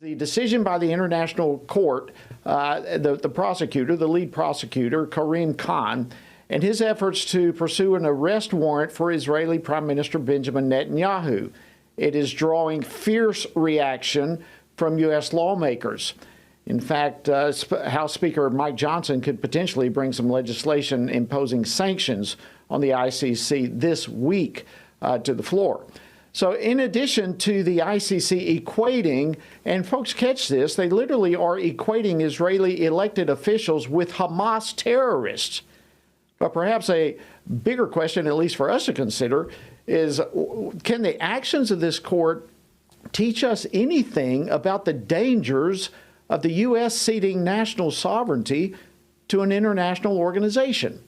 The decision by the International Court, the prosecutor, the lead prosecutor, Karim Khan, and his efforts to pursue an arrest warrant for Israeli Prime Minister Benjamin Netanyahu. It is drawing fierce reaction from U.S. lawmakers. In fact, House Speaker Mike Johnson could potentially bring some legislation imposing sanctions on the ICC this week to the floor. So in addition to the ICC equating, and folks catch this, they literally are equating Israeli elected officials with Hamas terrorists. But perhaps a bigger question, at least for us to consider, is can the actions of this court teach us anything about the dangers of the U.S. ceding national sovereignty to an international organization?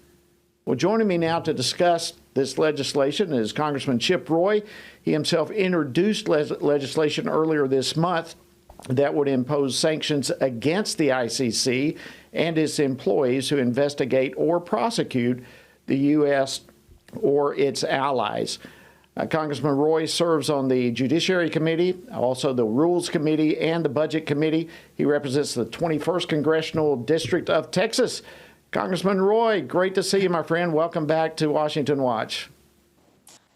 Well, joining me now to discuss this legislation is Congressman Chip Roy. He himself introduced legislation earlier this month that would impose sanctions against the ICC and its employees who investigate or prosecute the U.S. or its allies. Congressman Roy serves on the Judiciary Committee, also the Rules Committee, and the Budget Committee. He represents the 21st Congressional District of Texas. Congressman Roy, great to see you, my friend. Welcome back to Washington Watch.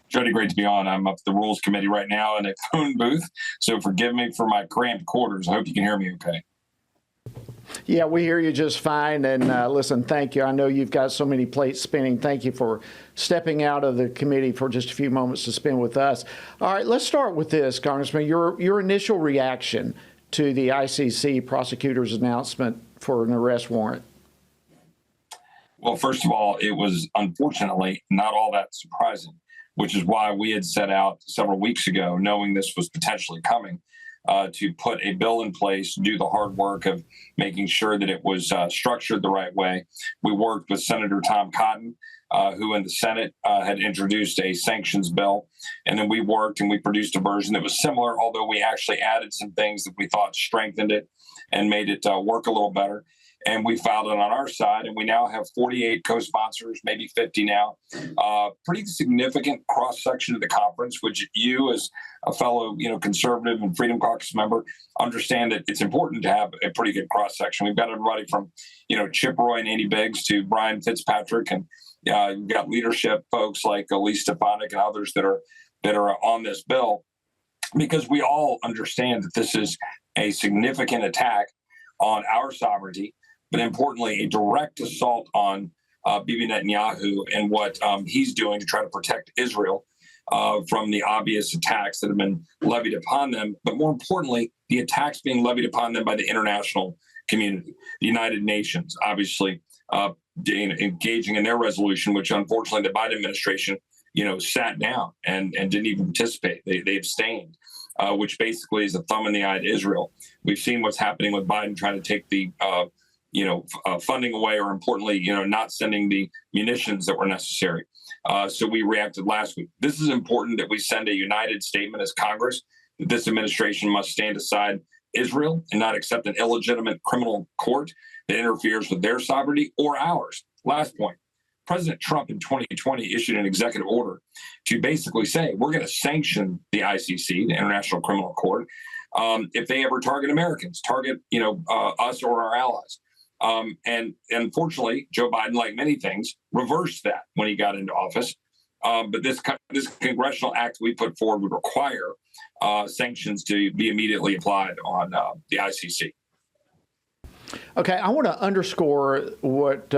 Jody, great to be on. I'm up at the Rules Committee right now in a phone booth, so forgive me for my cramped quarters. I hope you can hear me okay. Yeah, we hear you just fine. And listen, thank you. I know you've got so many plates spinning. Thank you for stepping out of the committee for just a few moments to spend with us. All right, let's start with this, Congressman. Your initial reaction to the ICC prosecutor's announcement for an arrest warrant. Well, first of all, it was unfortunately not all that surprising, which is why we had set out several weeks ago, knowing this was potentially coming, to put a bill in place, do the hard work of making sure that it was structured the right way. We worked with Senator Tom Cotton, who in the Senate had introduced a sanctions bill. And then we worked and we produced a version that was similar, although we actually added some things that we thought strengthened it and made it work a little better. And we filed it on our side, and we now have 48 co-sponsors, maybe 50 now. Pretty significant cross-section of the conference, which you, as a fellow, conservative and Freedom Caucus member, understand that it's important to have a pretty good cross-section. We've got everybody from, Chip Roy and Andy Biggs to Brian Fitzpatrick, and you've got leadership folks like Elise Stefanik and others that are on this bill, because we all understand that this is a significant attack on our sovereignty, but importantly, a direct assault on Bibi Netanyahu and what he's doing to try to protect Israel from the obvious attacks that have been levied upon them. But more importantly, the attacks being levied upon them by the international community, the United Nations, obviously engaging in their resolution, which unfortunately the Biden administration, sat down and didn't even participate. They abstained, which basically is a thumb in the eye to Israel. We've seen what's happening with Biden trying to take the funding away, or importantly, not sending the munitions that were necessary. So we reacted last week. This is important that we send a united statement as Congress that this administration must stand aside Israel and not accept an illegitimate criminal court that interferes with their sovereignty or ours. Last point. President Trump in 2020 issued an executive order to basically say we're going to sanction the ICC, the International Criminal Court, if they ever target Americans, target us or our allies. And unfortunately, Joe Biden, like many things, reversed that when he got into office. But this congressional act we put forward would require sanctions to be immediately applied on the ICC. Okay, I want to underscore what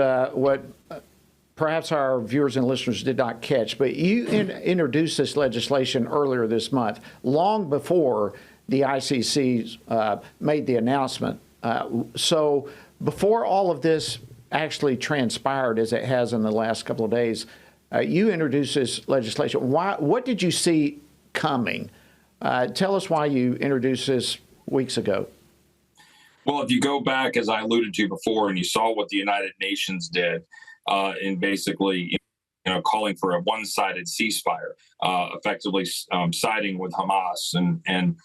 perhaps our viewers and listeners did not catch, but you introduced this legislation earlier this month, long before the ICC made the announcement. So before all of this actually transpired, as it has in the last couple of days, you introduced this legislation. What did you see coming? Tell us why you introduced this weeks ago. Well, if you go back, as I alluded to before, and you saw what the United Nations did in basically calling for a one-sided ceasefire, effectively siding with Hamas and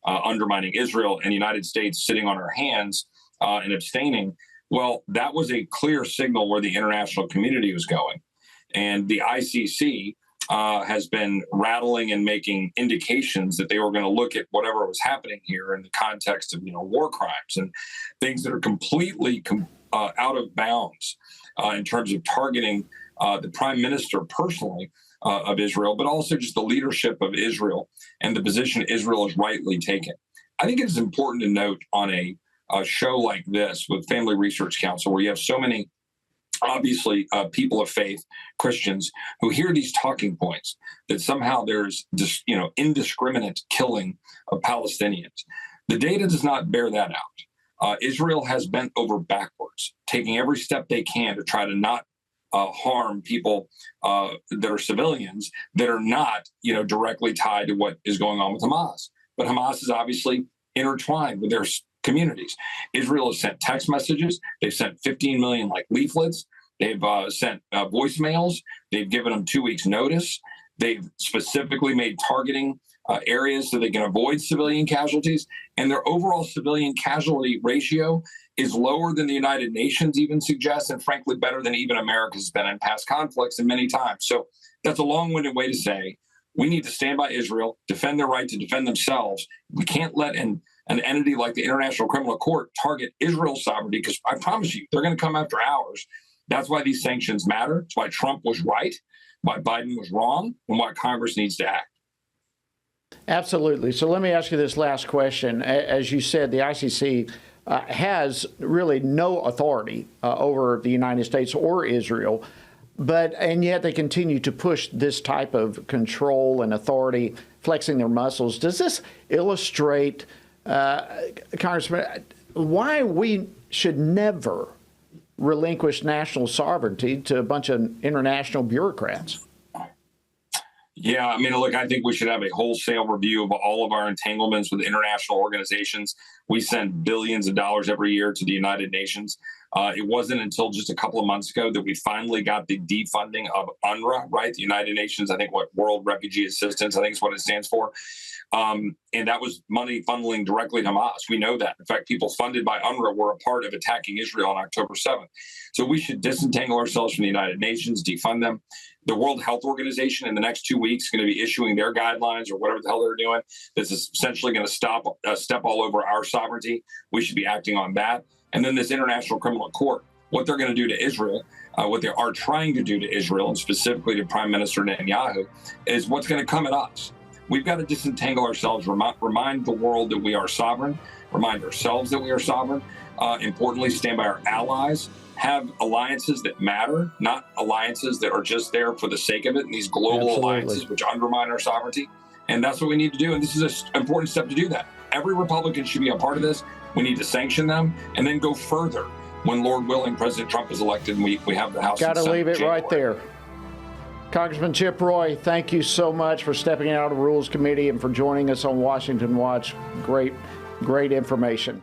undermining Israel, and the United States sitting on our hands and abstaining. Well, that was a clear signal where the international community was going. And the ICC has been rattling and making indications that they were going to look at whatever was happening here in the context of war crimes and things that are completely out of bounds in terms of targeting the prime minister personally of Israel, but also just the leadership of Israel and the position Israel is rightly taking. I think it's important to note on a show like this with Family Research Council, where you have so many obviously people of faith, Christians, who hear these talking points that somehow there's this, indiscriminate killing of Palestinians. The data does not bear that out. Israel has bent over backwards, taking every step they can to try to not harm people that are civilians that are not, directly tied to what is going on with Hamas. But Hamas is obviously intertwined with their communities. Israel has sent text messages. They've sent 15 million leaflets. They've sent voicemails. They've given them 2 weeks notice. They've specifically made targeting areas so they can avoid civilian casualties. And their overall civilian casualty ratio is lower than the United Nations even suggests, and frankly, better than even America's been in past conflicts and many times. So that's a long-winded way to say we need to stand by Israel, defend their right to defend themselves. We can't let an entity like the International Criminal Court target Israel's sovereignty, because I promise you, they're going to come after ours. That's why these sanctions matter. It's why Trump was right, why Biden was wrong, and why Congress needs to act. Absolutely. So let me ask you this last question. As you said, the ICC has really no authority over the United States or Israel, and yet they continue to push this type of control and authority, flexing their muscles. Does this illustrate, Congressman, why we should never relinquish national sovereignty to a bunch of international bureaucrats? Yeah, look, I think we should have a wholesale review of all of our entanglements with international organizations. We send billions of dollars every year to the United Nations. It wasn't until just a couple of months ago that we finally got the defunding of UNRWA, right? The United Nations, I think World Refugee Assistance, I think is what it stands for. And that was money funneling directly to Hamas. We know that. In fact, people funded by UNRWA were a part of attacking Israel on October 7th. So we should disentangle ourselves from the United Nations, defund them. The World Health Organization in the next 2 weeks is going to be issuing their guidelines or whatever the hell they're doing. That's essentially going to step all over our sovereignty. We should be acting on that. And then this International Criminal Court, what they're going to do to Israel, what they are trying to do to Israel, and specifically to Prime Minister Netanyahu, is what's going to come at us. We've got to disentangle ourselves, remind the world that we are sovereign, remind ourselves that we are sovereign, importantly, stand by our allies, have alliances that matter, not alliances that are just there for the sake of it, and these global alliances which undermine our sovereignty. And that's what we need to do. And this is an important step to do that. Every Republican should be a part of this. We need to sanction them and then go further when, Lord willing, President Trump is elected and we have the House. Got to leave it right there. Congressman Chip Roy, thank you so much for stepping out of the Rules Committee and for joining us on Washington Watch. Great information.